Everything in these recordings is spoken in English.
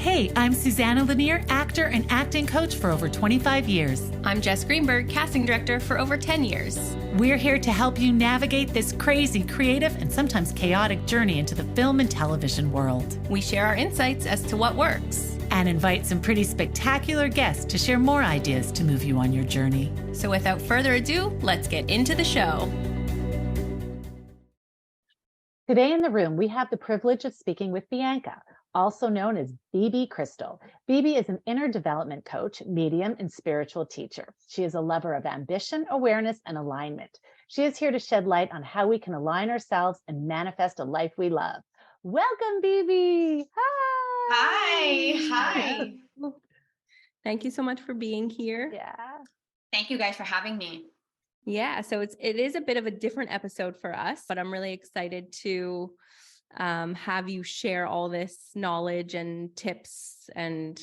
Hey, I'm Susanna Lanier, actor and acting coach for over 25 years. I'm Jess Greenberg, casting director for over 10 years. We're here to help you navigate this crazy, creative, and sometimes chaotic journey into the film and television world. We share our insights as to what works. And invite some pretty spectacular guests to share more ideas to move you on your journey. So without further ado, let's get into the show. Today in the room, we have the privilege of speaking with Bianca, also known as Bibi Cristal. Bibi is an inner development coach, medium, and spiritual teacher. She is a lover of ambition, awareness, and alignment. She is here to shed light on how we can align ourselves and manifest a life we love. Welcome, Bibi. Hi. Thank you so much for being here. Yeah. Thank you guys for having me. Yeah, so it is a bit of a different episode for us, but I'm really excited to have you share all this knowledge and tips and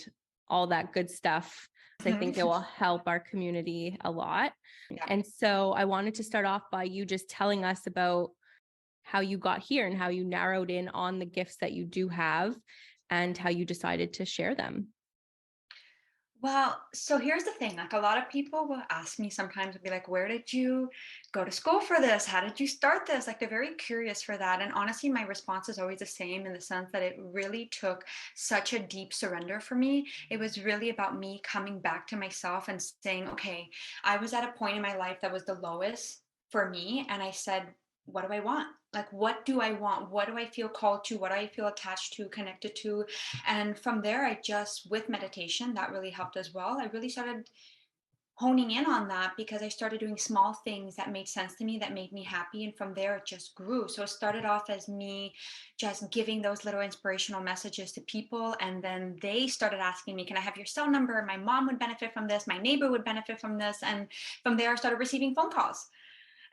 all that good stuff. I think it will help our community a lot. Yeah. And so I wanted to start off by you just telling us about how you got here and how you narrowed in on the gifts that you do have and how you decided to share them. Well, so here's the thing. Like, a lot of people will ask me sometimes, will be like, where did you go to school for this? How did you start this? Like, they're very curious for that. And honestly, my response is always the same, in the sense that it really took such a deep surrender for me. It was really about me coming back to myself and saying, okay, I was at a point in my life that was the lowest for me. And I said, what do I want? Like, what do I want? What do I feel called to? What do I feel attached to, connected to? And from there, I just, with meditation, that really helped as well. I really started honing in on that because I started doing small things that made sense to me, that made me happy. And from there, it just grew. So it started off as me just giving those little inspirational messages to people. And then they started asking me, can I have your cell number? My mom would benefit from this. My neighbor would benefit from this. And from there, I started receiving phone calls.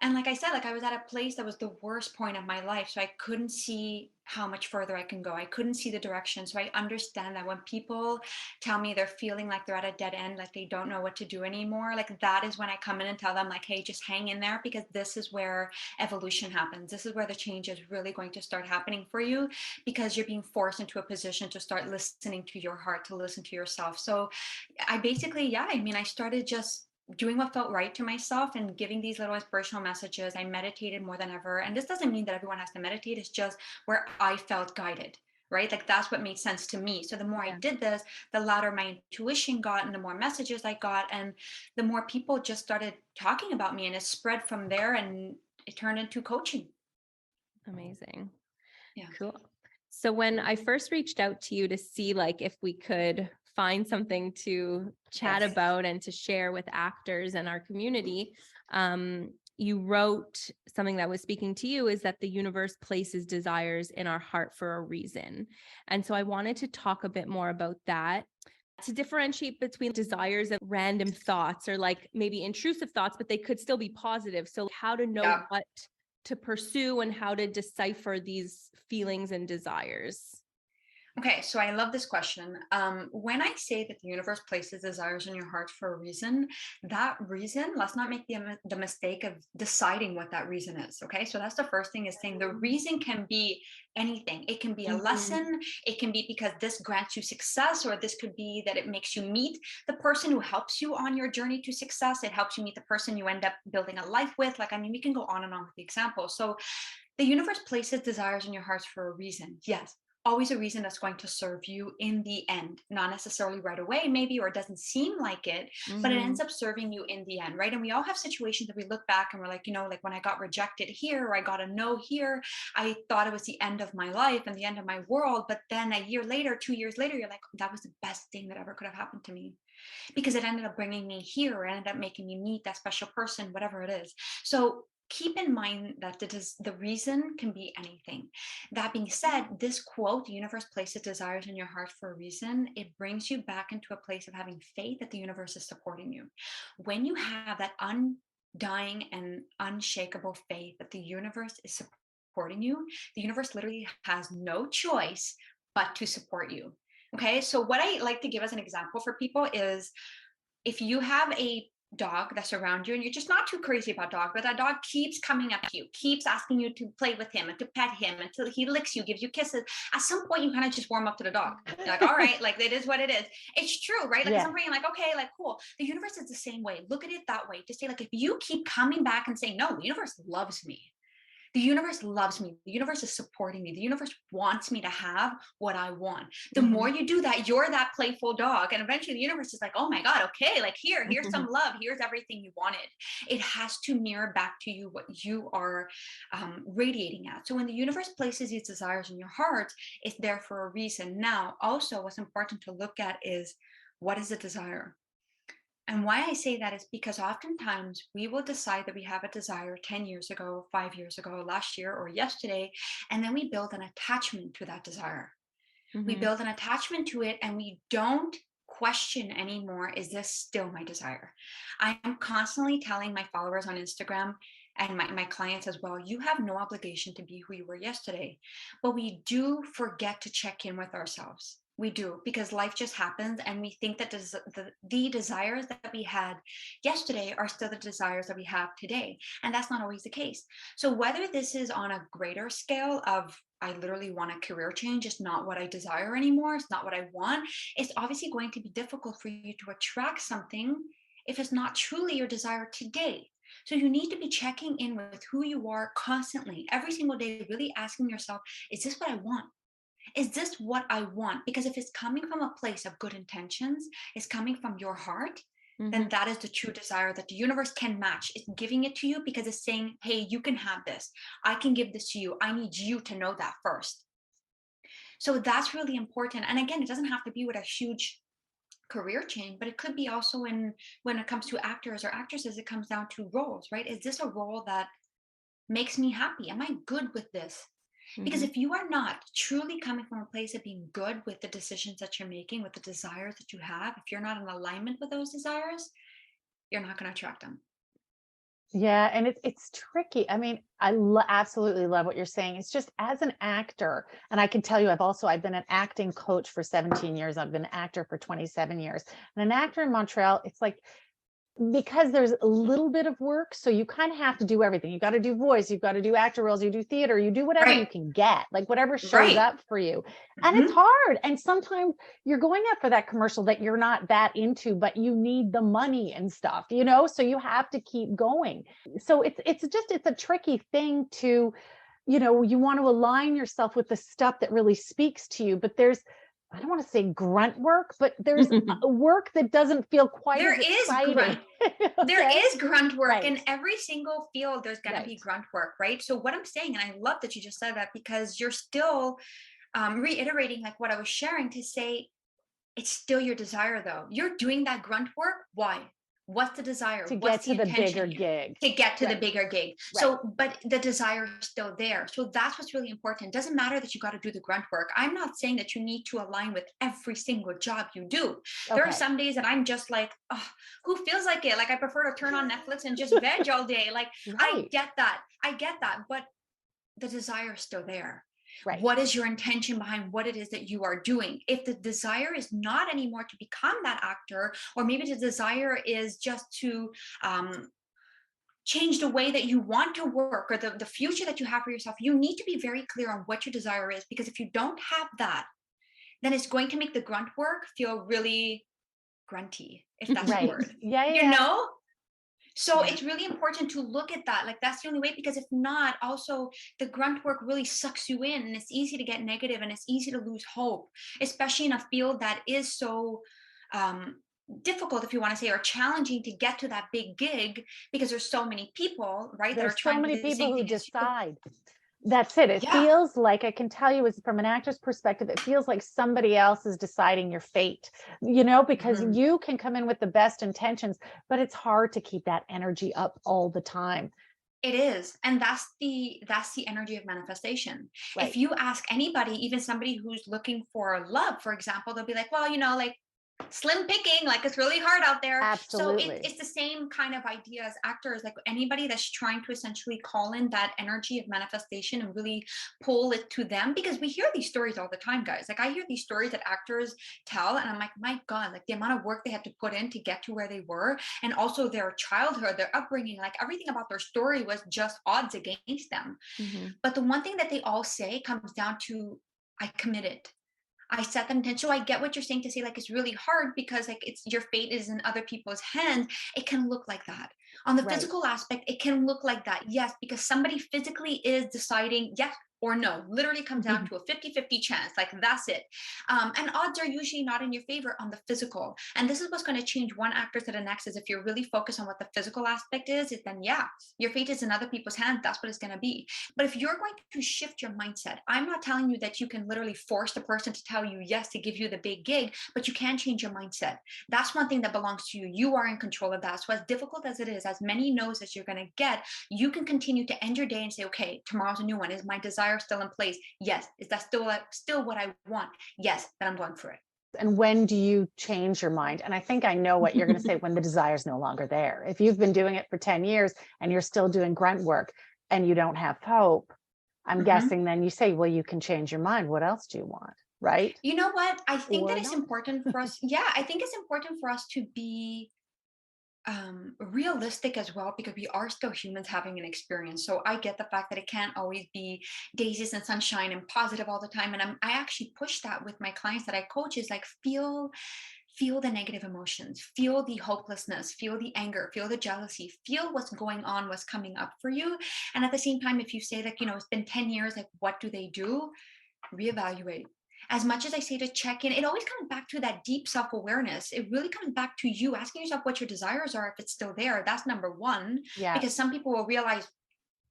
And like I said, like, I was at a place that was the worst point of my life. So I couldn't see how much further I can go. I couldn't see the direction. So I understand that when people tell me they're feeling like they're at a dead end, like they don't know what to do anymore, like, that is when I come in and tell them, like, hey, just hang in there, because this is where evolution happens. This is where the change is really going to start happening for you, because you're being forced into a position to start listening to your heart, to listen to yourself. So I basically, I started just doing what felt right to myself and giving these little inspirational messages. I meditated more than ever. And this doesn't mean that everyone has to meditate. It's just where I felt guided, right? Like, that's what made sense to me. So the more I did this, the louder my intuition got and the more messages I got. And the more people just started talking about me, and it spread from there, and it turned into coaching. Amazing. Yeah. Cool. So when I first reached out to you to see, like, if we could find something to chat about and to share with actors and our community, you wrote something that was speaking to you, is that the universe places desires in our heart for a reason. And so I wanted to talk a bit more about that, to differentiate between desires and random thoughts, or like maybe intrusive thoughts, but they could still be positive. So how to know what to pursue and how to decipher these feelings and desires. Okay, so I love this question. When I say that the universe places desires in your heart for a reason, that reason, let's not make the mistake of deciding what that reason is. Okay, so that's the first thing, is saying the reason can be anything. It can be a lesson. It can be because this grants you success, or this could be that it makes you meet the person who helps you on your journey to success. It helps you meet the person you end up building a life with. Like, I mean, we can go on and on with the example. So the universe places desires in your hearts for a reason. Yes. Always a reason that's going to serve you in the end, not necessarily right away, maybe, or it doesn't seem like it, but it ends up serving you in the end, right? And we all have situations that we look back and we're like, like when I got rejected here, or I got a no here, I thought it was the end of my life and the end of my world. But then a year later, 2 years later, you're like, that was the best thing that ever could have happened to me, because it ended up bringing me here, it ended up making me meet that special person, whatever it is. So keep in mind that the reason can be anything. That being said, this quote, the universe places desires in your heart for a reason, it brings you back into a place of having faith that the universe is supporting you. When you have that undying and unshakable faith that the universe is supporting you, the universe literally has no choice but to support you. Okay, so what I like to give as an example for people is, if you have a dog that's around you and you're just not too crazy about dog, but that dog keeps coming up to you, keeps asking you to play with him and to pet him until he licks you, gives you kisses, at some point you kind of just warm up to the dog. You're like, all right, like it is what it is. It's true, right? Like at some point you're like, okay, like cool. The universe is the same way. Look at it that way. To say like, if you keep coming back and saying, no, the universe loves me. The universe loves me. The universe is supporting me. The universe wants me to have what I want. The more you do that, you're that playful dog. And eventually the universe is like, oh my God, okay, like here's some love. Here's everything you wanted. It has to mirror back to you what you are radiating at. So when the universe places these desires in your heart, it's there for a reason. Now, also what's important to look at is, what is the desire? And why I say that is because oftentimes we will decide that we have a desire 10 years ago, 5 years ago, last year, or yesterday, and then we build an attachment to that desire. We build an attachment to it and we don't question anymore, is this still my desire? I am constantly telling my followers on Instagram and my clients as well, you have no obligation to be who you were yesterday, but we do forget to check in with ourselves. We do, because life just happens and we think that the desires that we had yesterday are still the desires that we have today. And that's not always the case. So whether this is on a greater scale of, I literally want a career change, it's not what I desire anymore, it's not what I want, it's obviously going to be difficult for you to attract something if it's not truly your desire today. So you need to be checking in with who you are constantly, every single day, really asking yourself, is this what I want? Is this what I want? Because if it's coming from a place of good intentions, it's coming from your heart, then that is the true desire that the universe can match. It's giving it to you because it's saying, hey, you can have this. I can give this to you. I need you to know that first. So that's really important. And again, it doesn't have to be with a huge career change, but it could be also when it comes to actors or actresses, it comes down to roles, right? Is this a role that makes me happy? Am I good with this? Because if you are not truly coming from a place of being good with the decisions that you're making, with the desires that you have, if you're not in alignment with those desires, you're not going to attract them. Yeah, and it's tricky. I mean, I absolutely love what you're saying. It's just as an actor, and I can tell you, I've been an acting coach for 17 years. I've been an actor for 27 years. And an actor in Montreal, it's like, because there's a little bit of work, so you kind of have to do everything. You got to do voice, you've got to do actor roles, you do theater, you do whatever you can get, like whatever shows up for you. And it's hard. And sometimes you're going up for that commercial that you're not that into, but you need the money and stuff, so you have to keep going. So it's a tricky thing to, you want to align yourself with the stuff that really speaks to you, but I don't want to say grunt work, but there's work that doesn't feel quite as exciting. Grunt. Okay? There is grunt work in every single field. There's going to be grunt work, right? So what I'm saying, and I love that you just said that, because you're still reiterating like what I was sharing, to say it's still your desire though. You're doing that grunt work. Why? What's the desire? To What's get to the bigger here? gig. To get to the bigger gig. So, but the desire is still there. So that's what's really important. It doesn't matter that you got to do the grunt work. I'm not saying that you need to align with every single job you do. There are some days that I'm just like, oh, who feels like it? Like I prefer to turn on Netflix and just veg all day. Like I get that. But the desire is still there. Right. What is your intention behind what it is that you are doing? If the desire is not anymore to become that actor, or maybe the desire is just to change the way that you want to work, or the future that you have for yourself, you need to be very clear on what your desire is. Because if you don't have that, then it's going to make the grunt work feel really grunty, if that's the word. You know? So it's really important to look at that. Like that's the only way, because if not, also the grunt work really sucks you in, and it's easy to get negative and it's easy to lose hope, especially in a field that is so difficult, if you want to say, or challenging to get to that big gig, because there's so many people, right? There's so many people who decide. That's it. It feels like, I can tell you, as from an actor's perspective, it feels like somebody else is deciding your fate, because you can come in with the best intentions, but it's hard to keep that energy up all the time. It is. And that's the energy of manifestation. If you ask anybody, even somebody who's looking for love, for example, they'll be like, well, like slim picking, like it's really hard out there. Absolutely. So it's the same kind of idea as actors, like anybody that's trying to essentially call in that energy of manifestation and really pull it to them, because we hear these stories all the time, guys. Like I hear these stories that actors tell, and I'm like, my God, like the amount of work they had to put in to get to where they were, and also their childhood, their upbringing, like everything about their story was just odds against them. But the one thing that they all say comes down to, I committed. I set the intention. So I get what you're saying to say, like, it's really hard because like it's your fate is in other people's hands. It can look like that. On the Right. physical aspect, it can look like that. Yes, because somebody physically is deciding yes or no. Literally comes down to a 50-50 chance. Like that's it. And odds are usually not in your favor on the physical. And this is what's going to change one actor to the next, is if you're really focused on what the physical aspect is then yeah, your fate is in other people's hands. That's what it's going to be. But if you're going to shift your mindset, I'm not telling you that you can literally force the person to tell you yes to give you the big gig, but you can change your mindset. That's one thing that belongs to you. You are in control of that. So as difficult as it is, as many no's as you're going to get, you can continue to end your day and say, okay, tomorrow's a new one. Is my desire still in place? Yes. Is that still what I want? Yes. Then I'm going for it. And when do you change your mind? And I think I know what you're going to say, when the desire is no longer there. If you've been doing it for 10 years and you're still doing grunt work and you don't have hope, I'm guessing then you say, well, you can change your mind. What else do you want? Right? You know what? I think Or that it's not. important for us. Yeah, I think it's important for us to be realistic as well, because we are still humans having an experience. So I get the fact that it can't always be daisies and sunshine and positive all the time. And I actually push that with my clients that I coach, is like, feel the negative emotions, feel the hopelessness, feel the anger, feel the jealousy, feel what's going on, what's coming up for you. And at the same time, if you say like, it's been 10 years, like what do they do? Reevaluate. As much as I say to check in, it always comes back to that deep self-awareness. It really comes back to you asking yourself what your desires are, if it's still there. That's number one. Yeah. Because some people will realize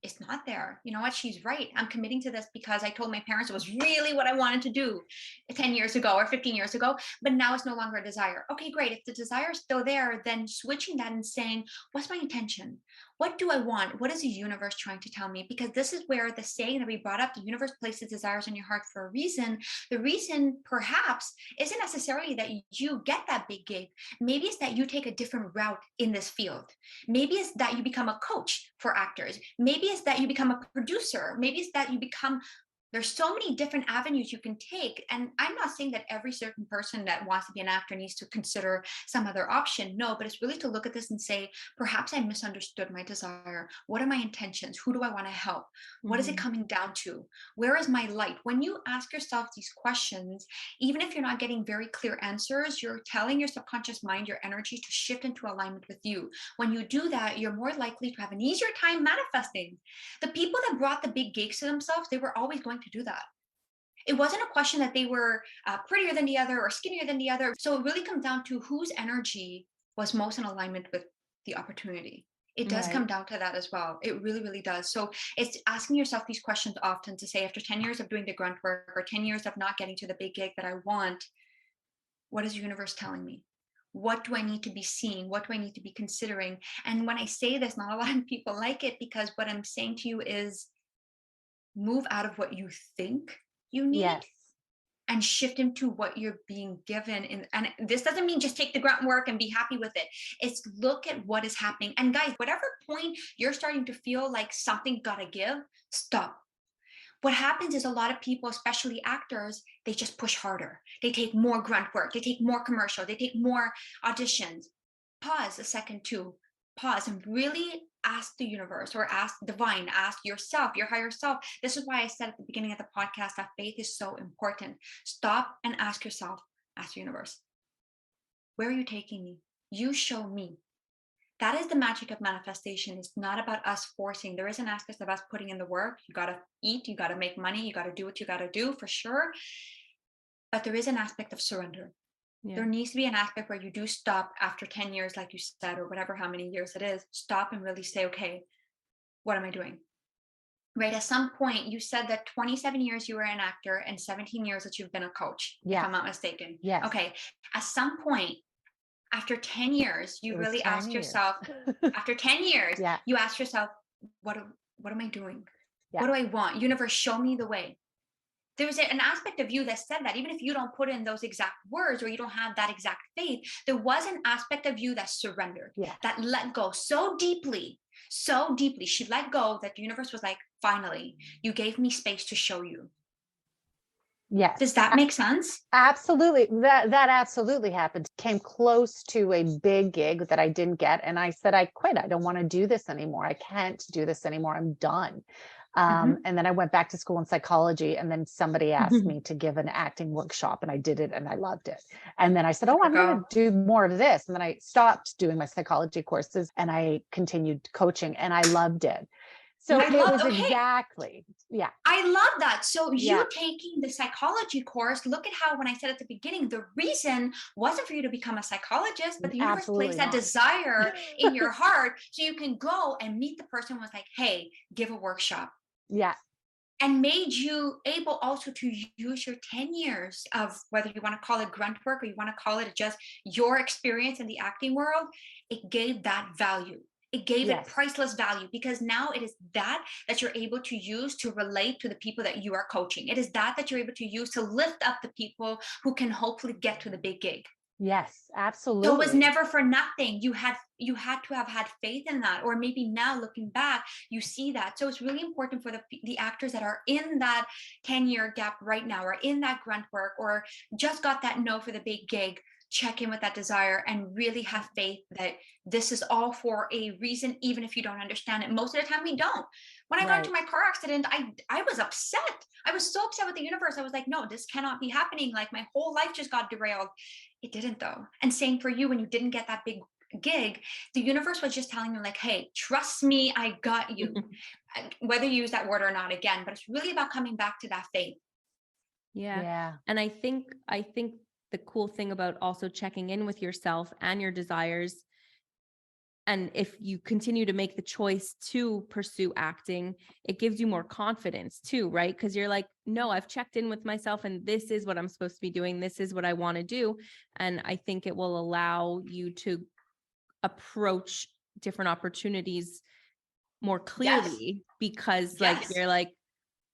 it's not there. You know what? She's right. I'm committing to this because I told my parents it was really what I wanted to do 10 years ago or 15 years ago, but now it's no longer a desire. Okay, great. If the desire is still there, then switching that and saying, what's my intention? What do I want? What is the universe trying to tell me? Because this is where the saying that we brought up, the universe places desires in your heart for a reason. The reason perhaps isn't necessarily that you get that big gig. Maybe it's that you take a different route in this field. Maybe it's that you become a coach for actors. Maybe it's that you become a producer. Maybe it's that you become, there's so many different avenues you can take. And I'm not saying that every certain person that wants to be an actor needs to consider some other option. No, but it's really to look at this and say, perhaps I misunderstood my desire. What are my intentions? Who do I want to help? What is it coming down to? Where is my light? When you ask yourself these questions, even if you're not getting very clear answers, you're telling your subconscious mind, your energy, to shift into alignment with you. When you do that, you're more likely to have an easier time manifesting. The people that brought the big gigs to themselves, they were always going to do that. It wasn't a question that they were prettier than the other or skinnier than the other. So it really comes down to whose energy was most in alignment with the opportunity. It does come down to that as well. It really, really does. So it's asking yourself these questions often to say, after 10 years of doing the grunt work or 10 years of not getting to the big gig that I want, what is the universe telling me? What do I need to be seeing? What do I need to be considering? And when I say this, not a lot of people like it, because what I'm saying to you is, move out of what you think you need. Yes. And shift into what you're being given. And this doesn't mean just take the grunt work and be happy with it. It's look at what is happening. And guys, whatever point you're starting to feel like something gotta give, stop. What happens is a lot of people, especially actors, they just push harder. They take more grunt work. They take more commercial. They take more auditions. Pause a second too. Pause and really ask the universe, or ask divine, ask yourself, your higher self. This is why I said at the beginning of the podcast that faith is so important. Stop and ask yourself, ask the universe, where are you taking me? You show me. That is the magic of manifestation. It's not about us forcing. There is an aspect of us putting in the work. You got to eat, you got to make money, you got to do what you got to do, for sure. But there is an aspect of surrender. There needs to be an aspect where you do stop after 10 years, like you said, or whatever, how many years it is, stop and really say, okay, what am I doing? Right. At some point, you said that 27 years you were an actor and 17 years that you've been a coach, if I'm not mistaken. Yes. Okay. At some point, after 10 years, you really ask yourself, after 10 years, you ask yourself, what am I doing? What do I want? Universe, show me the way. There was an aspect of you that said that, even if you don't put in those exact words or you don't have that exact faith, there was an aspect of you that surrendered, that let go so deeply. She let go that the universe was like, finally, you gave me space to show you. Yes. Does that make sense? Absolutely. That absolutely happened. Came close to a big gig that I didn't get. And I said, I quit. I don't want to do this anymore. I can't do this anymore. I'm done. And then I went back to school in psychology, and then somebody asked me to give an acting workshop, and I did it and I loved it. And then I said, oh, I'm going to do more of this. And then I stopped doing my psychology courses and I continued coaching, and I loved it. So it was exactly. Yeah. I love that. So you taking the psychology course, look at how, when I said at the beginning, the reason wasn't for you to become a psychologist, but the universe placed that desire in your heart so you can go and meet the person who was like, hey, give a workshop. Yeah. And made you able also to use your 10 years of, whether you want to call it grunt work or you want to call it just your experience in the acting world, it gave that value. It gave it priceless value, because now it is that you're able to use to relate to the people that you are coaching. It is that you're able to use to lift up the people who can hopefully get to the big gig. Yes, absolutely. So it was never for nothing. You had to have had faith in that, or maybe now looking back, you see that. So it's really important for the actors that are in that 10-year gap right now, or in that grunt work, or just got that no for the big gig. Check in with that desire and really have faith that this is all for a reason, even if you don't understand it. Most of the time we don't. When I got into my car accident, I was upset. I was so upset with the universe. I was like, no, this cannot be happening. Like, my whole life just got derailed. It didn't, though. And same for you, when you didn't get that big gig, the universe was just telling you, like, hey, trust me, I got you. Whether you use that word or not, again, but it's really about coming back to that faith. Yeah. And I think the cool thing about also checking in with yourself and your desires, and if you continue to make the choice to pursue acting, it gives you more confidence too, right? Because you're like, no, I've checked in with myself and this is what I'm supposed to be doing. This is what I want to do. And I think it will allow you to approach different opportunities more clearly, because like, you're like,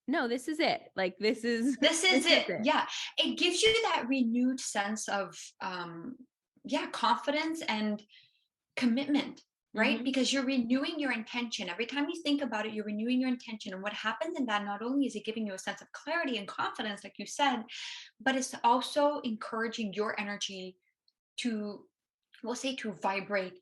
no, this is it. Like, this is it. Yeah. It gives you that renewed sense of, confidence and commitment, right? Because you're renewing your intention. Every time you think about it, you're renewing your intention. And what happens in that, not only is it giving you a sense of clarity and confidence, like you said, but it's also encouraging your energy to, we'll say, to vibrate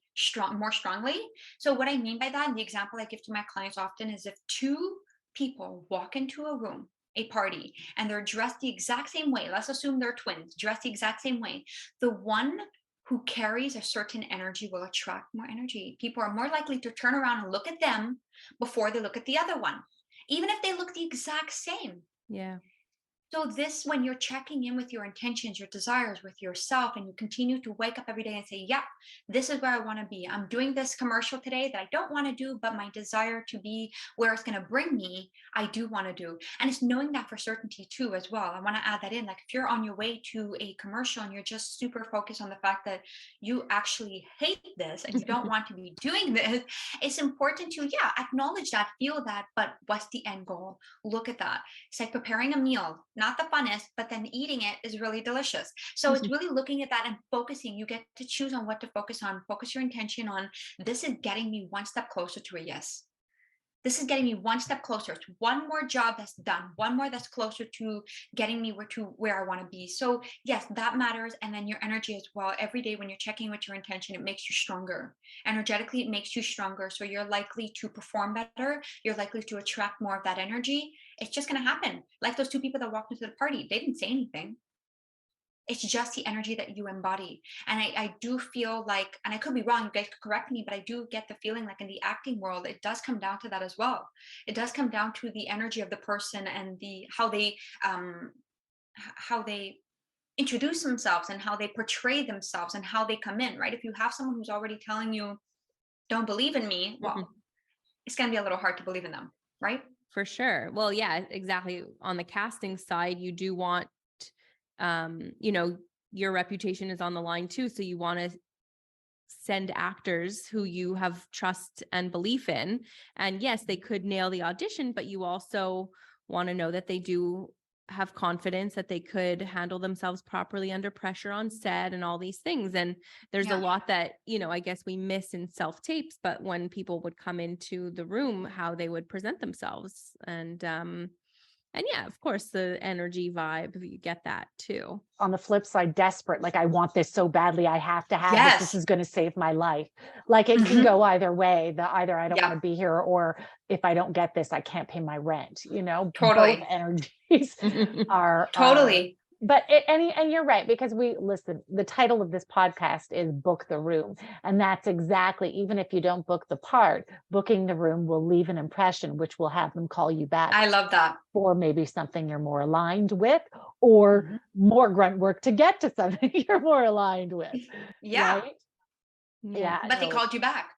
more strongly. So what I mean by that, and the example I give to my clients often, is if two people walk into a room, a party, and they're dressed the exact same way, let's assume they're twins, dressed the exact same way, the one who carries a certain energy will attract more energy. People are more likely to turn around and look at them before they look at the other one, even if they look the exact same. Yeah. So this, when you're checking in with your intentions, your desires, with yourself, and you continue to wake up every day and say, yeah, this is where I want to be. I'm doing this commercial today that I don't want to do, but my desire to be where it's going to bring me, I do want to do. And it's knowing that for certainty too, as well. I want to add that in. Like, if you're on your way to a commercial and you're just super focused on the fact that you actually hate this and you don't want to be doing this, it's important to, acknowledge that, feel that, but what's the end goal? Look at that. It's like preparing a meal. Not the funnest, but then eating it is really delicious. So it's really looking at that and focusing. You get to choose on what to focus on. Focus your intention on, this is getting me one step closer to a yes. This is getting me one step closer to one more job that's done, one more that's closer to getting me where I want to be. So yes, that matters. And then your energy as well. Every day when you're checking with your intention, it makes you stronger. Energetically, it makes you stronger. So you're likely to perform better. You're likely to attract more of that energy. It's just going to happen. Like those two people that walked into the party, they didn't say anything. It's just the energy that you embody. And I do feel like, and I could be wrong, you guys could correct me, but I do get the feeling like in the acting world, it does come down to that as well. It does come down to the energy of the person and how they introduce themselves and how they portray themselves and how they come in, right? If you have someone who's already telling you, don't believe in me, well, it's going to be a little hard to believe in them, right? For sure. Well, yeah, exactly. On the casting side, you do want, your reputation is on the line too. So you want to send actors who you have trust and belief in. And yes, they could nail the audition, but you also want to know that they do have confidence that they could handle themselves properly under pressure on set and all these things. And there's a lot that, I guess we miss in self tapes, but when people would come into the room, how they would present themselves. And yeah, of course, the energy vibe, you get that too. On the flip side, desperate, like I want this so badly, I have to have this. This is going to save my life. Like it can go either way. Either I don't want to be here, or if I don't get this, I can't pay my rent. Totally. Both energies are totally. But and you're right, because the title of this podcast is Book the Room. And that's exactly, even if you don't book the part, booking the room will leave an impression, which will have them call you back. I love that. For maybe something you're more aligned with, or more grunt work to get to something you're more aligned with. Yeah. Right? Yeah. But they called you back.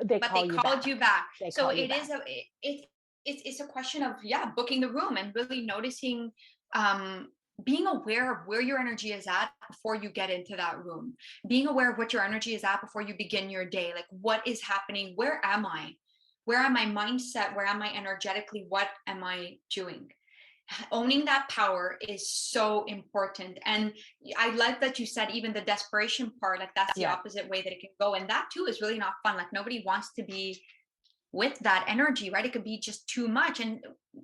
They called you back. So it's a question of, booking the room and really noticing, being aware of where your energy is at before you get into that room, being aware of what your energy is at before you begin your day. Like, what is happening? Where am I? Where am I mindset? Where am I energetically? What am I doing? Owning that power is so important. And I like that you said even the desperation part, like that's the opposite way that it can go. And that too is really not fun. Like nobody wants to be with that energy, right? It could be just too much. And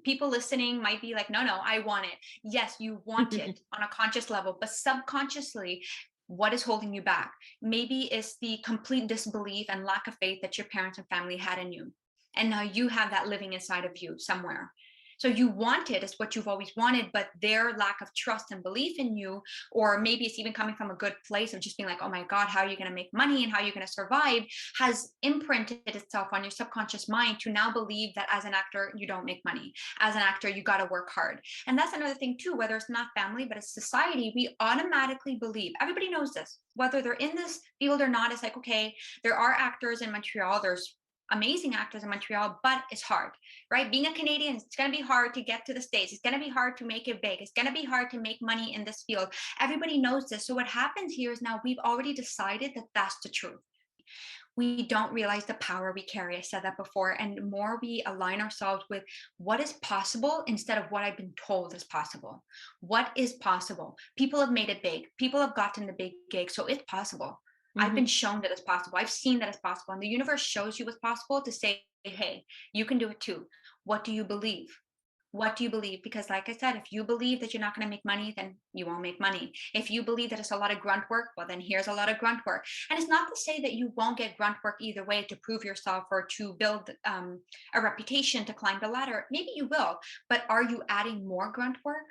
people listening might be like, no, I want it. Yes, you want it on a conscious level, but subconsciously, what is holding you back? Maybe it's the complete disbelief and lack of faith that your parents and family had in you. And now you have that living inside of you somewhere. So you want it, it's what you've always wanted, but their lack of trust and belief in you, or maybe it's even coming from a good place of just being like, oh my God, how are you going to make money and how are you going to survive, has imprinted itself on your subconscious mind to now believe that as an actor, you don't make money. As an actor, you got to work hard. And that's another thing too, whether it's not family, but it's society, we automatically believe, everybody knows this, whether they're in this field or not. It's like, okay, there are actors in Montreal, there's amazing actors in Montreal, but it's hard, right? Being a Canadian, it's going to be hard to get to the States. It's going to be hard to make it big. It's going to be hard to make money in this field. Everybody knows this. So what happens here is now we've already decided that that's the truth. We don't realize the power we carry. I said that before. And the more we align ourselves with what is possible instead of what I've been told is possible. What is possible? People have made it big. People have gotten the big gig. So it's possible. I've been shown that it's possible. I've seen that it's possible. And the universe shows you what's possible to say, hey, you can do it too. What do you believe? What do you believe? Because like I said, if you believe that you're not going to make money, then you won't make money. If you believe that it's a lot of grunt work, well, then here's a lot of grunt work. And it's not to say that you won't get grunt work either way to prove yourself or to build a reputation, to climb the ladder. Maybe you will, but are you adding more grunt work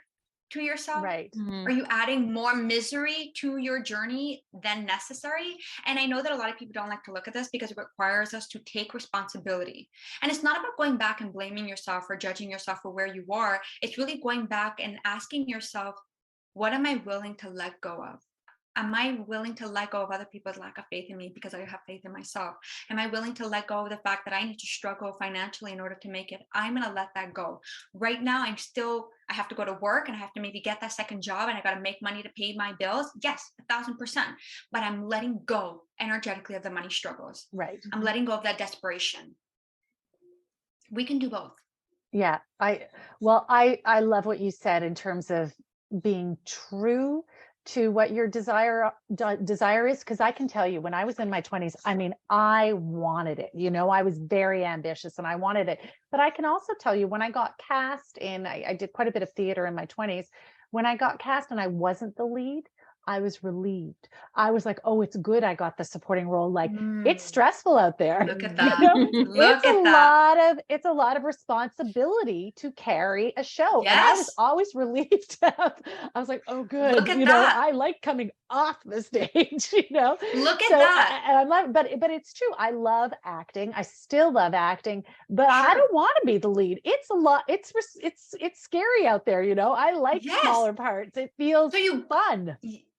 to yourself? Right. Are you adding more misery to your journey than necessary? And I know that a lot of people don't like to look at this because it requires us to take responsibility. And it's not about going back and blaming yourself or judging yourself for where you are. It's really going back and asking yourself, what am I willing to let go of? Am I willing to let go of other people's lack of faith in me because I have faith in myself? Am I willing to let go of the fact that I need to struggle financially in order to make it? I'm going to let that go. Right now, I have to go to work and I have to maybe get that second job and I got to make money to pay my bills. Yes, 1,000%. But I'm letting go energetically of the money struggles. Right. I'm letting go of that desperation. We can do both. Yeah. I love what you said in terms of being true to what your desire is, because I can tell you, when I was in my 20s, I mean, I wanted it. I was very ambitious and I wanted it. But I can also tell you, when I got cast in, I did quite a bit of theater in my 20s. When I got cast and I wasn't the lead, I was relieved. I was like, oh, it's good I got the supporting role. Like, it's stressful out there. Look at that. It's a lot of responsibility to carry a show. Yes. And I was always relieved to have, I was like, oh, good. Look at that. I like coming off the stage, Look at that. And I love, but it's true. I love acting. I still love acting, but I don't want to be the lead. It's a lot. It's scary out there. I like smaller parts. It feels fun.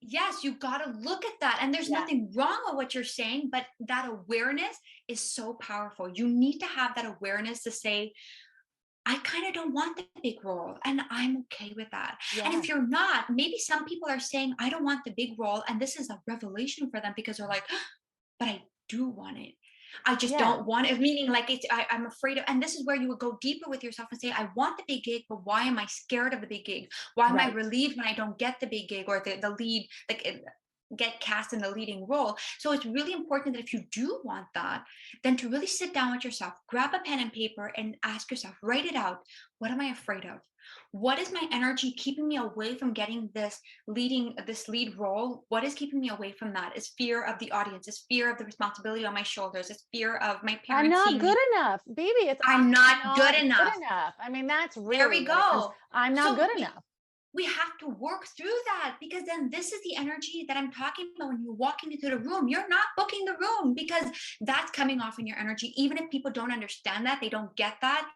Yes, you got to look at that. And there's nothing wrong with what you're saying, but that awareness is so powerful. You need to have that awareness to say, I kind of don't want the big role and I'm okay with that. Yeah. And if you're not, maybe some people are saying, I don't want the big role. And this is a revelation for them because they're like, but I do want it. I just Yeah, don't want it. Meaning like I'm afraid of, and this is where you would go deeper with yourself and say, I want the big gig, but why am I scared of the big gig? Why am I right. relieved when I don't get the big gig or the lead, get cast in the leading role? So it's really important that if you do want that, then to really sit down with yourself, grab a pen and paper and ask yourself, write it out. What am I afraid of? What is my energy keeping me away from getting this lead role? What is keeping me away from that? Is fear of the audience, is fear of the responsibility on my shoulders, is fear of my I'm parents not seeing me. good enough. Baby, it's I'm I'm not good not good enough. enough. I mean, that's There really we what it comes. go. I'm not So good enough. we have to work through that, because then this is the energy that I'm talking about. When you're walking into the room, you're not booking the room, because that's coming off in your energy. Even if people don't understand that, they don't get that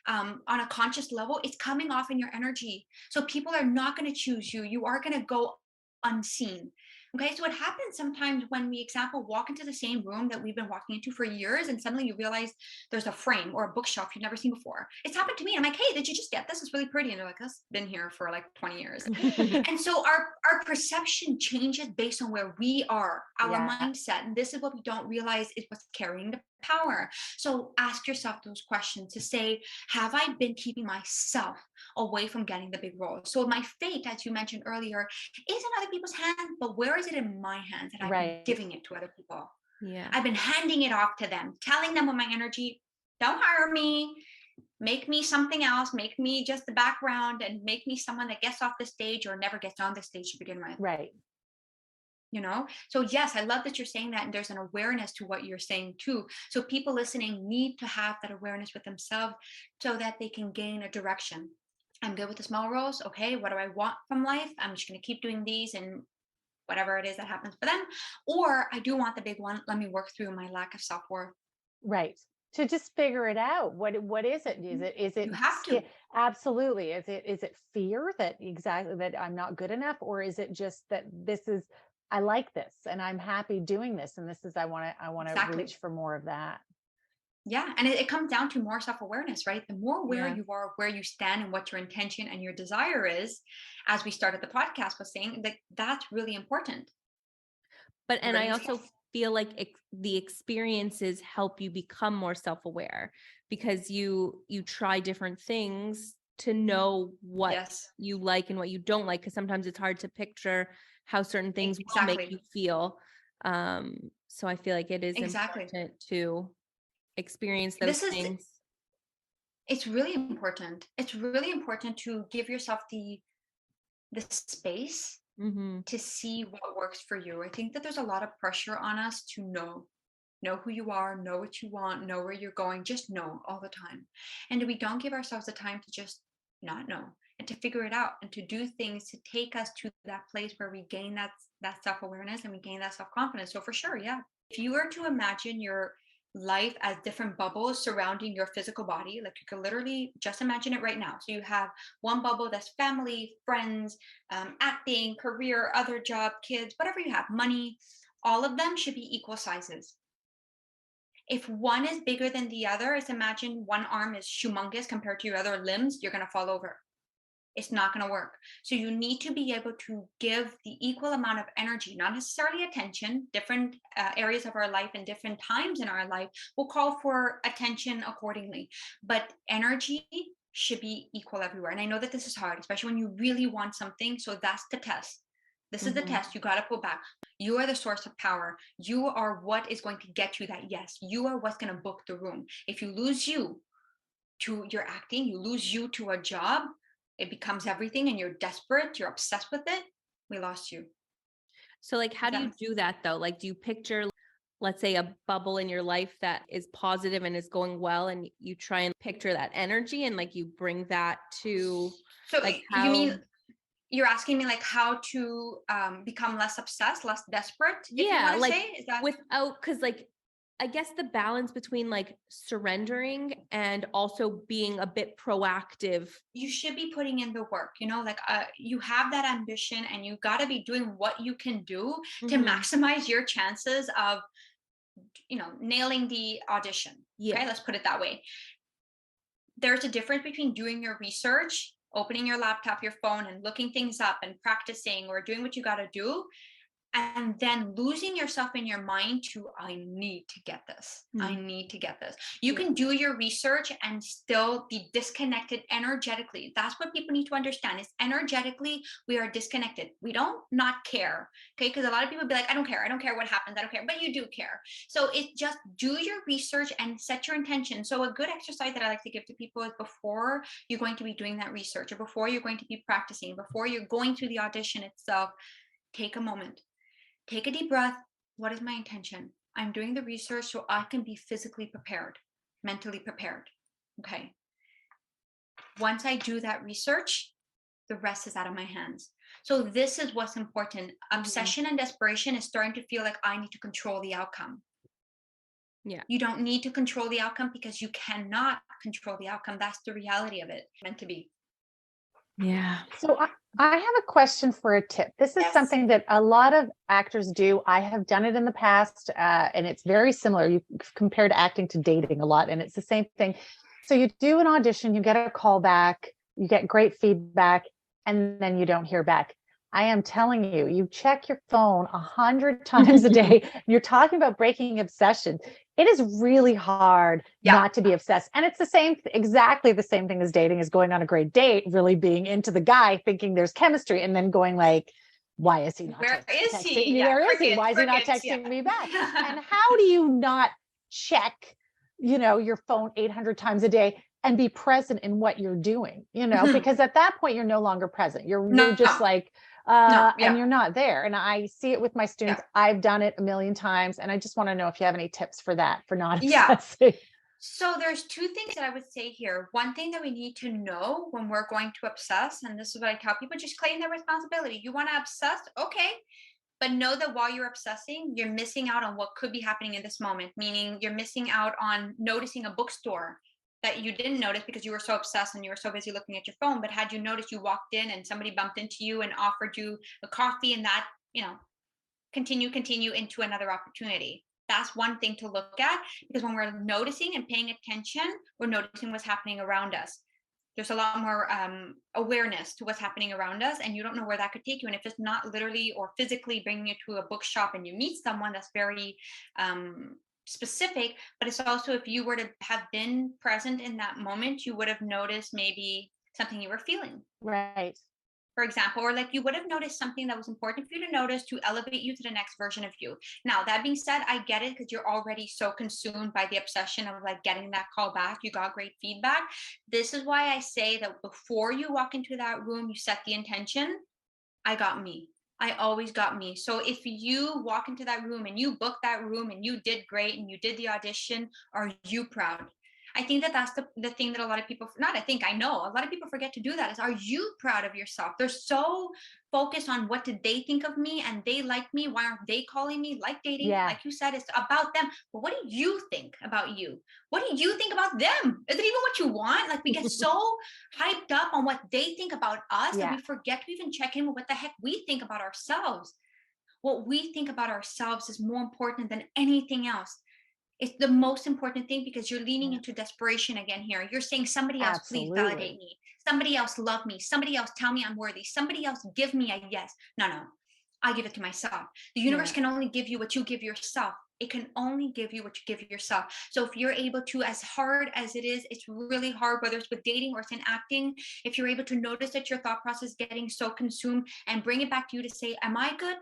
on a conscious level, it's coming off in your energy. So people are not going to choose you. You are going to go unseen. Okay, so what happens sometimes when we, example, walk into the same room that we've been walking into for years, and suddenly you realize there's a frame or a bookshelf you've never seen before. It's happened to me. I'm like, hey, did you just get this? It's really pretty. And they're like, that's been here for like 20 years. And so our perception changes based on where we are, our Yeah, mindset. And this is what we don't realize is what's carrying the power. So ask yourself those questions to say, have I been keeping myself away from getting the big role? So my fate, as you mentioned earlier, is in other people's hands, but where is it in my hands that I've been right. giving it to other people? Yeah. I've been handing it off to them, telling them with my energy, don't hire me, make me something else, make me just the background, and make me someone that gets off the stage or never gets on the stage to begin with. Right. So yes, I love that you're saying that, and there's an awareness to what you're saying too. So people listening need to have that awareness with themselves so that they can gain a direction. I'm good with the small roles. Okay, what do I want from life? I'm just going to keep doing these and whatever it is that happens for them. Or I do want the big one. Let me work through my lack of self-worth. Right. To just figure it out. What is it? You have to. Absolutely. Is it fear that exactly that I'm not good enough, or is it just that this is I like this and I'm happy doing this, and this is I want to Exactly. reach for more of that. Yeah. And it comes down to more self-awareness, right? The more aware Yeah. you are, where you stand and what your intention and your desire is, as we started the podcast was saying, that that's really important. But, and I Really. also feel like the experiences help you become more self-aware, because you try different things to know what Yes, you like and what you don't like, because sometimes it's hard to picture how certain things will make you exactly. feel. So I feel like it is Exactly. important to experience those This is, things. it's really important. It's really important to give yourself the space Mm-hmm. to see what works for you. I think that there's a lot of pressure on us to know who you are, know what you want, know where you're going, just know all the time. And we don't give ourselves the time to just not know and to figure it out and to do things to take us to that place where we gain that self-awareness and we gain that self-confidence. So for sure, yeah. If you were to imagine your life as different bubbles surrounding your physical body, like you could literally just imagine it right now. So you have one bubble that's family, friends, acting, career, other job, kids, whatever you have, money. All of them should be equal sizes. If one is bigger than the other, it's imagine one arm is humongous compared to your other limbs, you're going to fall over. It's not going to work. So you need to be able to give the equal amount of energy, not necessarily attention. Different areas of our life and different times in our life will call for attention accordingly. But energy should be equal everywhere. And I know that this is hard, especially when you really want something. So that's the test. This is the Mm-hmm. test. You got to pull back. You are the source of power. You are what is going to get you that yes. You are what's going to book the room. If you lose you to your acting, you lose you to a job, it becomes everything and you're desperate, you're obsessed with it, we lost you. So like, how do you do that though? Like, do you picture, let's say, a bubble in your life that is positive and is going well, and you try and picture that energy and like you bring that to So like you how, mean you're asking me like how to become less obsessed, less desperate, if you want to like say? Is that without, because like I guess the balance between like surrendering and also being a bit proactive. you should be putting in the work, like you have that ambition and you got to be doing what you can do to Mhm. maximize your chances of nailing the audition. Yeah. Okay, let's put it that way. There's a difference between doing your research, opening your laptop, your phone, and looking things up and practicing or doing what you got to do, and then losing yourself in your mind to, I need to get this. I Mm. need to get this. You can do your research and still be disconnected energetically. That's what people need to understand is energetically, we are disconnected. We don't not care. Okay. Because a lot of people be like, I don't care. I don't care what happens. I don't care. But you do care. So it's just do your research and set your intention. So a good exercise that I like to give to people is before you're going to be doing that research or before you're going to be practicing, before you're going through the audition itself, take a moment. Take a deep breath. What is my intention? I'm doing the research so I can be physically prepared, mentally prepared. Okay. Once I do that research, the rest is out of my hands. So this is what's important. Obsession and desperation is starting to feel like I need to control the outcome. Yeah. You don't need to control the outcome because you cannot control the outcome. That's the reality of it. Meant to be. Yeah. So I have a question for a tip. This is Yes. something that a lot of actors do. I have done it in the past, and it's very similar. You compared acting to dating a lot, and it's the same thing. So you do an audition, you get a call back, you get great feedback, and then you don't hear back. I am telling you, you check your phone 100 times a day. You're talking about breaking obsession. It is really hard not to be obsessed. And it's the same, exactly the same thing as dating, is going on a great date, really being into the guy, thinking there's chemistry, and then going like, why is he not Where is texting he? me? Yeah, Where is he? Why is he not crickets, texting me back? And how do you not check, your phone 800 times a day and be present in what you're doing, because at that point you're no longer present. You're just like, and you're not there. And I see it with my students. I've done it a million times. And I just want to know if you have any tips for that, for not obsessing. So there's two things that I would say here. One thing that we need to know when we're going to obsess, and this is what I tell people, just claim their responsibility. You want to obsess? Okay. But know that while you're obsessing, you're missing out on what could be happening in this moment, meaning you're missing out on noticing a bookstore that you didn't notice because you were so obsessed and you were so busy looking at your phone. But had you noticed, you walked in and somebody bumped into you and offered you a coffee, and that, continue into another opportunity. That's one thing to look at, because when we're noticing and paying attention, we're noticing what's happening around us. There's a lot more awareness to what's happening around us, and you don't know where that could take you. And if it's not literally or physically bringing you to a bookshop and you meet someone, that's very specific. But it's also, if you were to have been present in that moment, you would have noticed maybe something you were feeling. Right. For example, or like you would have noticed something that was important for you to notice to elevate you to the next version of you. Now, that being said, I get it, because you're already so consumed by the obsession of like getting that call back. You got great feedback. This is why I say that before you walk into that room, you set the intention. I got me. I always got me. So if you walk into that room and you book that room and you did great and you did the audition, are you proud? I think that that's the thing that a lot of people, not I think, I know a lot of people forget to do that, is, are you proud of yourself? They're so focused on what did they think of me, and they like me. Why aren't they calling me? Like dating, like you said, it's about them. But what do you think about you? What do you think about them? Is it even what you want? Like, we get so hyped up on what they think about us that we forget to even check in with what the heck we think about ourselves. What we think about ourselves is more important than anything else. It's the most important thing, because you're leaning into desperation again here. You're saying, somebody else, please validate me. Somebody else love me. Somebody else tell me I'm worthy. Somebody else give me a yes. No, I give it to myself. The universe can only give you what you give yourself. It can only give you what you give yourself. So if you're able to, as hard as it is, it's really hard, whether it's with dating or it's in acting, if you're able to notice that your thought process is getting so consumed, and bring it back to you to say, am I good?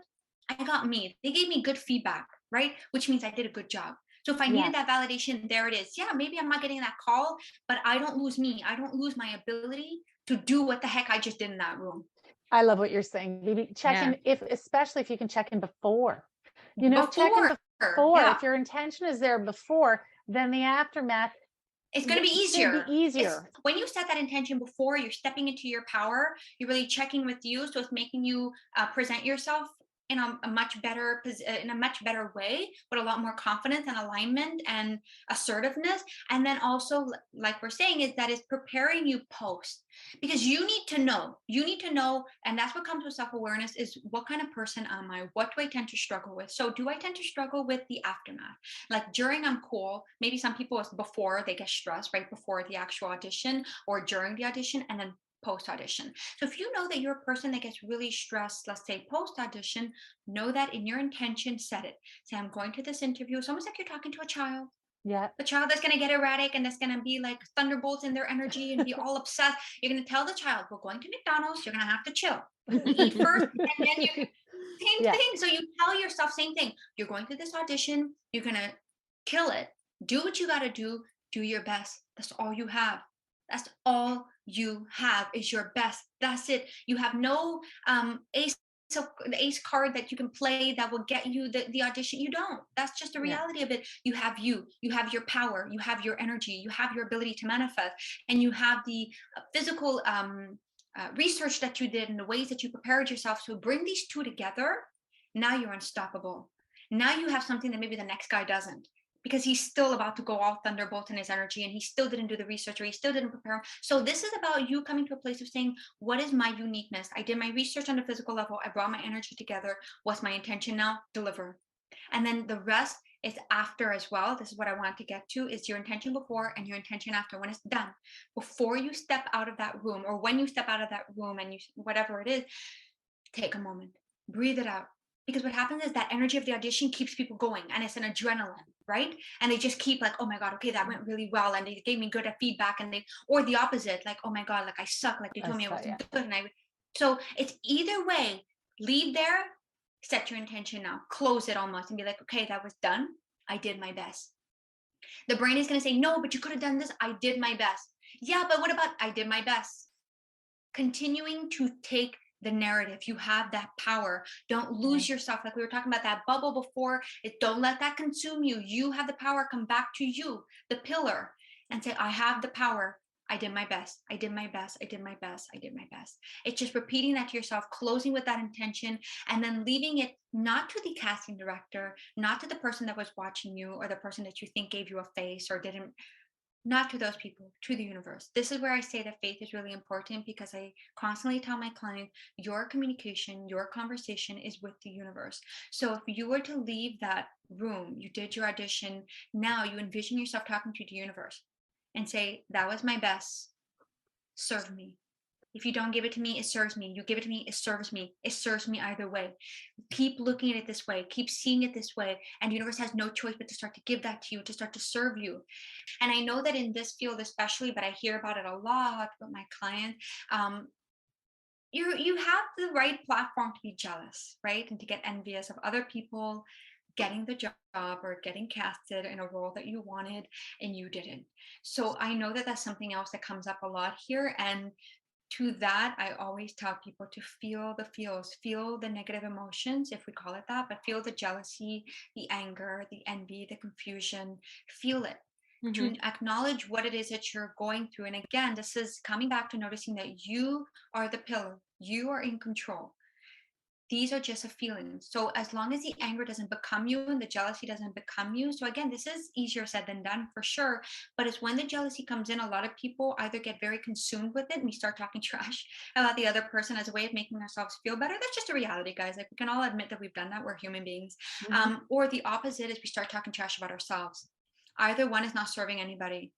I got me. They gave me good feedback, right? Which means I did a good job. So if I needed that validation, there it is. Yeah, maybe I'm not getting that call, but I don't lose me. I don't lose my ability to do what the heck I just did in that room. I love what you're saying, Bibi. Check in, especially if you can check in before. Check in before. If your intention is there before, then the aftermath, it's going to be easier. When you set that intention before, you're stepping into your power. You're really checking with you. So it's making you present yourself in a much better way, with a lot more confidence and alignment and assertiveness. And then also, like we're saying, is that it's preparing you post, because you need to know, and that's what comes with self-awareness, is what kind of person am I? What do I tend to struggle with? So do I tend to struggle with the aftermath? Like during, I'm cool. Maybe some people, before, they get stressed right before the actual audition or during the audition, and then post audition. So if you know that you're a person that gets really stressed, let's say post audition, know that in your intention, set it. Say, I'm going to this interview. It's almost like you're talking to a child. Yeah. The child that's going to get erratic and that's going to be like thunderbolts in their energy and be all upset. You're going to tell the child, we're going to McDonald's. You're going to have to chill. You eat first and then you can, same thing. So you tell yourself, same thing. You're going to this audition. You're going to kill it. Do what you got to do. Do your best. That's all you have. That's all you have is your best. That's it. You have no ace. So the ace card that you can play that will get you the audition. You don't. That's just the reality of it. You have your power, you have your energy, you have your ability to manifest, and you have the physical research that you did and the ways that you prepared yourself. So bring these two together. Now you're unstoppable. Now you have something that maybe the next guy doesn't, because he's still about to go all thunderbolt in his energy and he still didn't do the research or he still didn't prepare. So this is about you coming to a place of saying, what is my uniqueness? I did my research on the physical level. I brought my energy together. What's my intention now? Deliver. And then the rest is after as well. This is what I want to get to, is your intention before and your intention after. When it's done, before you step out of that room, or when you step out of that room and you, whatever it is, take a moment, breathe it out. Because what happens is that energy of the audition keeps people going, and it's an adrenaline, right? And they just keep like, oh my God, okay, that went really well. And they gave me good feedback, and or the opposite, like, oh my God, like I suck. Like they told me I wasn't good. And so it's either way, leave there, set your intention now, close it almost and be like, okay, that was done. I did my best. The brain is going to say, no, but you could have done this. I did my best. Yeah, but what about I did my best? Continuing to take the narrative. You have that power. Don't lose yourself. Like we were talking about that bubble before. Don't let that consume you. You have the power. Come back to you, the pillar, and say, I have the power. I did my best. I did my best. I did my best. I did my best. It's just repeating that to yourself, closing with that intention, and then leaving it not to the casting director, not to the person that was watching you or the person that you think gave you a face or didn't. Not to those people, to the universe. This is where I say that faith is really important, because I constantly tell my clients, your communication, your conversation is with the universe. So if you were to leave that room, you did your audition, now you envision yourself talking to the universe and say, that was my best, serve me. If you don't give it to me, it serves me. You give it to me, it serves me. It serves me either way. Keep looking at it this way. Keep seeing it this way. And the universe has no choice but to start to give that to you, to start to serve you. And I know that in this field especially, but I hear about it a lot with my clients, you have the right platform to be jealous, right? And to get envious of other people getting the job or getting casted in a role that you wanted and you didn't. So I know that that's something else that comes up a lot here. And to that, I always tell people to feel the feels, feel the negative emotions, if we call it that, but feel the jealousy, the anger, the envy, the confusion, feel it. To acknowledge what it is that you're going through. And again, this is coming back to noticing that you are the pillar, you are in control. These are just a feeling. So as long as the anger doesn't become you and the jealousy doesn't become you. So again, this is easier said than done for sure. But it's when the jealousy comes in, a lot of people either get very consumed with it and we start talking trash about the other person as a way of making ourselves feel better. That's just a reality, guys. Like we can all admit that we've done that. We're human beings. Or the opposite is we start talking trash about ourselves. Either one is not serving anybody.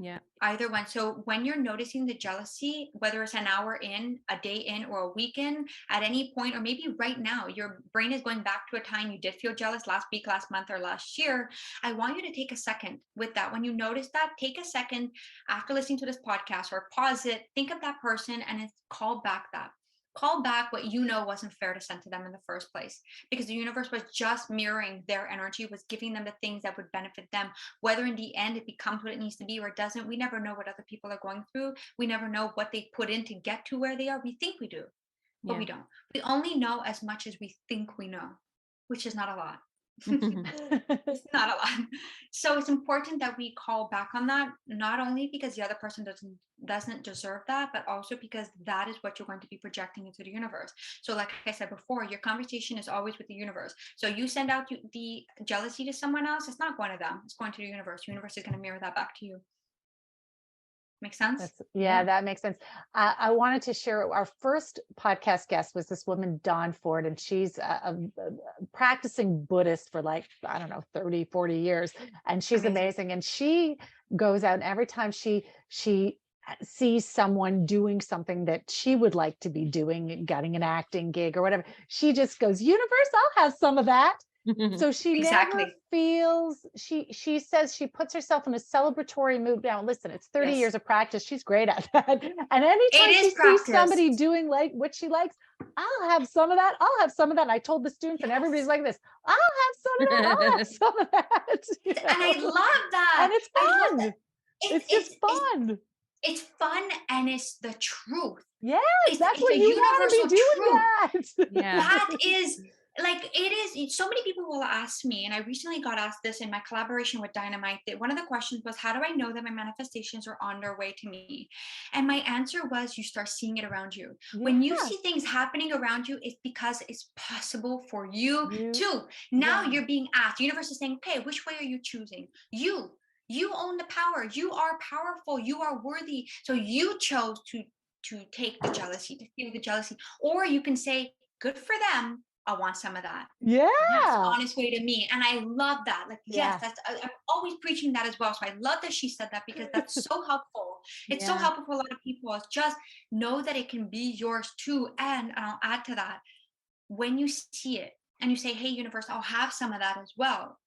Yeah. Either one. So when you're noticing the jealousy, whether it's an hour in, a day in, or a week in, at any point, or maybe right now, your brain is going back to a time you did feel jealous last week, last month, or last year. I want you to take a second with that. When you notice that, take a second after listening to this podcast or pause it, think of that person and call back that. Call back what you know wasn't fair to send to them in the first place, because the universe was just mirroring their energy, was giving them the things that would benefit them. Whether in the end it becomes what it needs to be or it doesn't, we never know what other people are going through. We never know what they put in to get to where they are. We think we do, but we don't. We only know as much as we think we know, which is not a lot. It's not a lot. So it's important that we call back on that, not only because the other person doesn't deserve that, but also because that is what you're going to be projecting into the universe. So like I said before, your conversation is always with the universe. So you send out the jealousy to someone else, it's not going to them, it's going to the universe. The universe is going to mirror that back to you. Make sense? That makes sense. I wanted to share our first podcast guest was this woman, Dawn Ford, and she's a practicing Buddhist for like, I don't know, 30, 40 years. And she's amazing. And she goes out and every time she sees someone doing something that she would like to be doing, getting an acting gig or whatever, she just goes, universe, I'll have some of that. So she never Exactly. feels, she says she puts herself in a celebratory mood. Now, listen, it's 30 Yes. years of practice. She's great at that. And anytime It she is sees somebody practice. doing like what she likes, I'll have some of that. I'll have some of that. And I told the students and everybody's Yes. like this, I'll have some of that. I'll have some of that. You And I know? love that. And it's I love fun. that. It's just fun. It's fun and it's the truth. Yes, that's It's what a you want to be universal doing truth. that. Yeah. That is like, it is. So many people will ask me, and I recently got asked this in my collaboration with Dynamite, that one of the questions was, how do I know that my manifestations are on their way to me? And my answer was, you start seeing it around you. When you Yeah. see things happening around you, it's because it's possible for you You- too. Now yeah. you're being asked, the universe is saying, okay, which way are you choosing? You own the power. You are powerful. You are worthy. So you chose to take the jealousy, to feel the jealousy. Or you can say, good for them. I want some of that. Yeah. That's on its way to me. And I love that. Like, Yeah. yes, I'm always preaching that as well. So I love that she said that, because that's so helpful. It's so Yeah. helpful for a lot of people. It's just know that it can be yours too. And I'll add to that, when you see it and you say, hey, universe, I'll have some of that as well.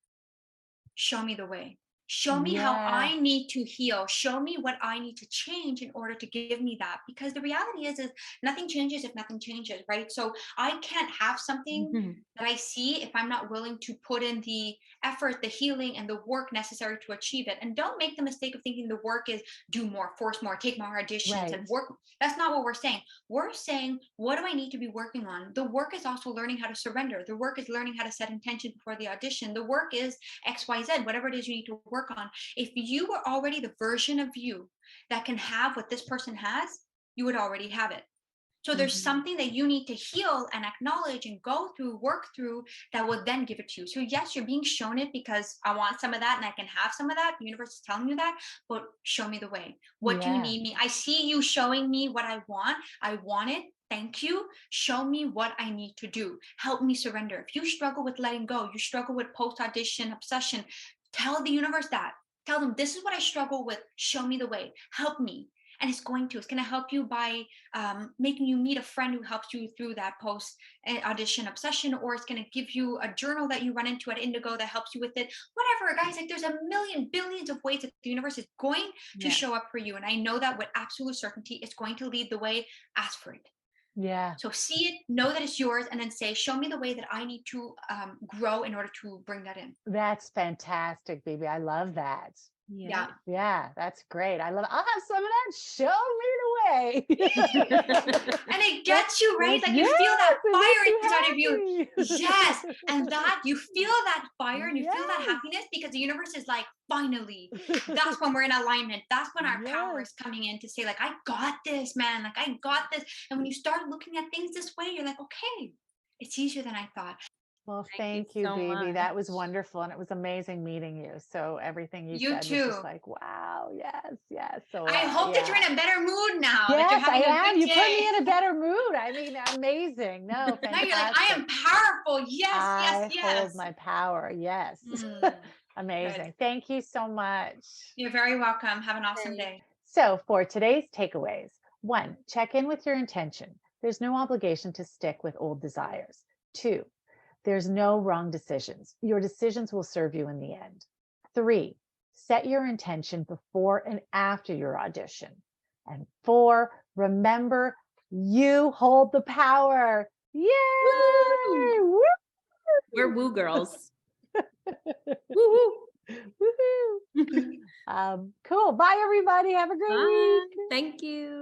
Show me the way. Show me how Yeah. I need to heal. Show me what I need to change in order to give me that. Because the reality is nothing changes if nothing changes, right? So I can't have something that I see if I'm not willing to put in the effort, the healing, and the work necessary to achieve it. And don't make the mistake of thinking the work is do more, force more, take more auditions, Right. and work. That's not what we're saying. We're saying, what do I need to be working on? The work is also learning how to surrender. The work is learning how to set intention before the audition. The work is XYZ, whatever it is you need to work on. If you were already the version of you that can have what this person has, you would already have it. So there's something that you need to heal and acknowledge and go through, work through, that will then give it to you. So yes, you're being shown it because I want some of that and I can have some of that. The universe is telling you that, but show me the way. What do you need me? I see you showing me what I want. I want it. Thank you. Show me what I need to do. Help me surrender. If you struggle with letting go, you struggle with post-audition obsession, tell the universe that. Tell them, this is what I struggle with. Show me the way. Help me. And it's going to help you by making you meet a friend who helps you through that post audition obsession, or it's going to give you a journal that you run into at Indigo that helps you with it. Whatever, guys, like there's a million billions of ways that the universe is going to show up for you. And I know that with absolute certainty, it's going to lead the way. Ask for it. Yeah. So see it, know that it's yours, and then say, show me the way that I need to grow in order to bring that in. That's fantastic, Bibi. I love that. Yeah. Yeah, that's great. I love it. I'll have some of that. Show me the way. And it gets you, right? Like you feel that fire inside of you. Yes. And that you feel that fire and you feel that happiness, because the universe is like, finally, that's when we're in alignment. That's when our power is coming in to say, like, I got this, man. Like, I got this. And when you start looking at things this way, you're like, okay, it's easier than I thought. Well, thank you, so Bibi. That was much. wonderful. And it was amazing meeting you. So everything you said was too. just like, wow, yes. So I hope that you're in a better mood now. Yes, that you're having I am. A good You day. put me in a better mood. I mean, amazing. No, fantastic. Now you're like, I am powerful. Yes, I yes. hold my power. Yes. Amazing. Good. Thank you so much. You're very welcome. Have an awesome day. So for today's takeaways, 1, check in with your intention. There's no obligation to stick with old desires. 2, there's no wrong decisions. Your decisions will serve you in the end. 3, set your intention before and after your audition. And 4, remember, you hold the power. Yay! Woo! Woo! We're woo girls. Woo-hoo. Woohoo! Cool. Bye, everybody. Have a great Bye. week. Thank you.